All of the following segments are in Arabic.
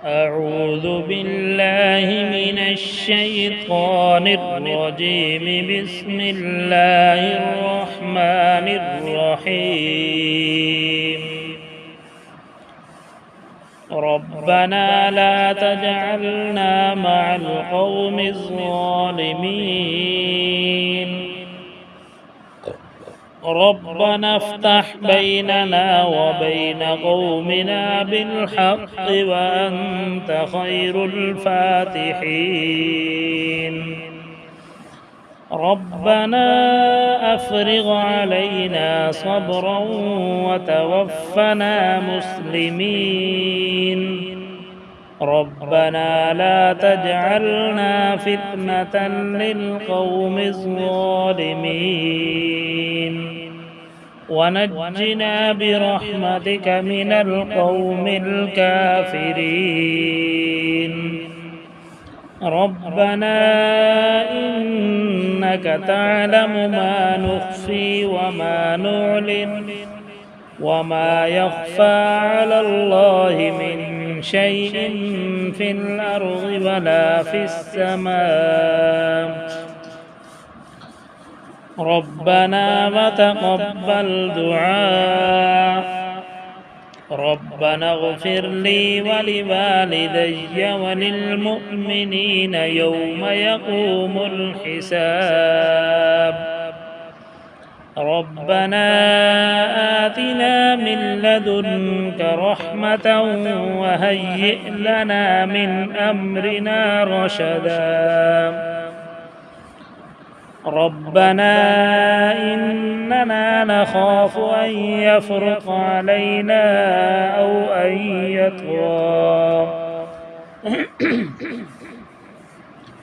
أعوذ بالله من الشيطان الرجيم. بسم الله الرحمن الرحيم. ربنا لا تجعلنا مع القوم الظالمين. ربنا افتح بيننا وبين قومنا بالحق وأنت خير الفاتحين. ربنا أفرغ علينا صبرا وتوفنا مسلمين. ربنا لا تجعلنا فتنة للقوم الظالمين ونجنا برحمتك من القوم الكافرين. ربنا إنك تعلم ما نخفي وما نعلن وما يخفى على الله من شيء في الأرض ولا في السماء. ربنا وتقبل دعاء. ربنا اغفر لي ولوالدي وللمؤمنين يوم يقوم الحساب. ربنا آتنا من لدنك رحمة وهيئ لنا من أمرنا رشدا. ربنا إننا نخاف أن يفرط علينا أو أن يطغى.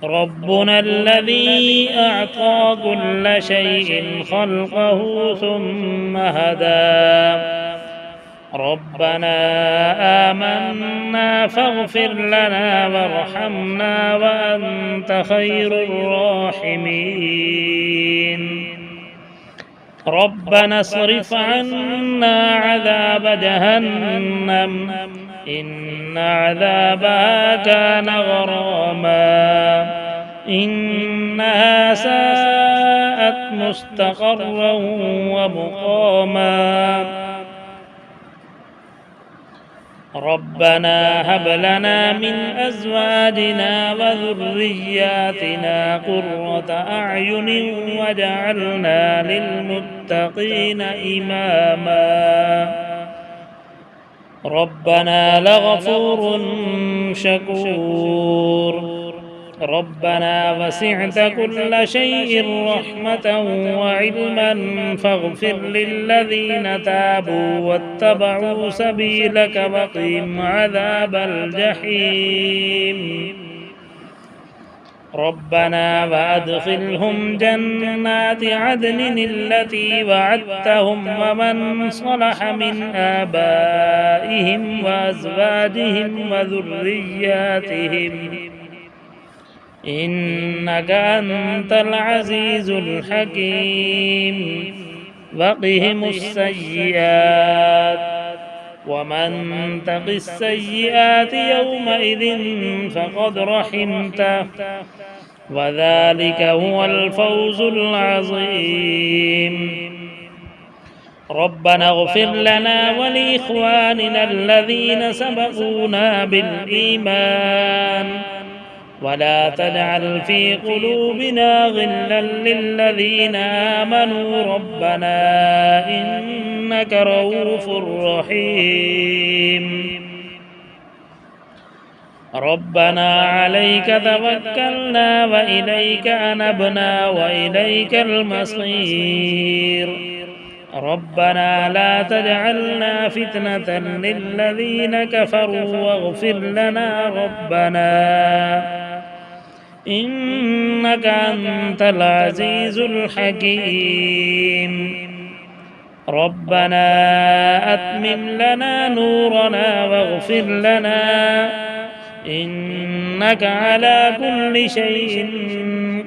ربنا الذي أعطى كل شيء خلقه ثم هدى. ربنا آمنا فاغفر لنا وارحمنا وأنت خير الراحمين. ربنا اصرف عنا عذاب جهنم إن عذابها كان غراما إنها ساءت مستقرا ومقاما. ربنا هب لنا من أزواجنا وذرياتنا قرة أعين واجعلنا للمتقين إماما. ربنا لغفور شكور. ربنا وسعت كل شيء رحمة وعلما فاغفر للذين تابوا واتبعوا سبيلك وقهم عذاب الجحيم. ربنا وأدخلهم جنات عدن التي وعدتهم ومن صلح من آبائهم وأزواجهم وذرياتهم إنك أنت العزيز الحكيم. وقهم السيئات ومن تق السيئات يومئذ فقد رحمته وذلك هو الفوز العظيم. ربنا اغفر لنا ولإخواننا الذين سبقونا بالإيمان ولا تجعل في قلوبنا غلا للذين آمنوا ربنا إنك رؤوف رحيم. ربنا عليك توكلنا وإليك أنبنا وإليك المصير. ربنا لا تجعلنا فتنة للذين كفروا واغفر لنا ربنا إنك أنت العزيز الحكيم. ربنا أتمم لنا نورنا واغفر لنا إنك على كل شيء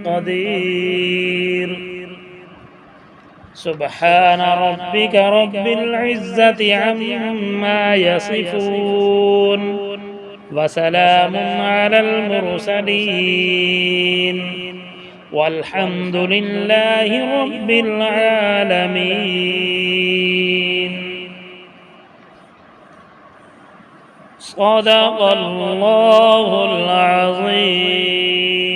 قدير. سبحان ربك رب العزة عما يصفون وسلام على المرسلين والحمد لله رب العالمين. صدق الله العظيم.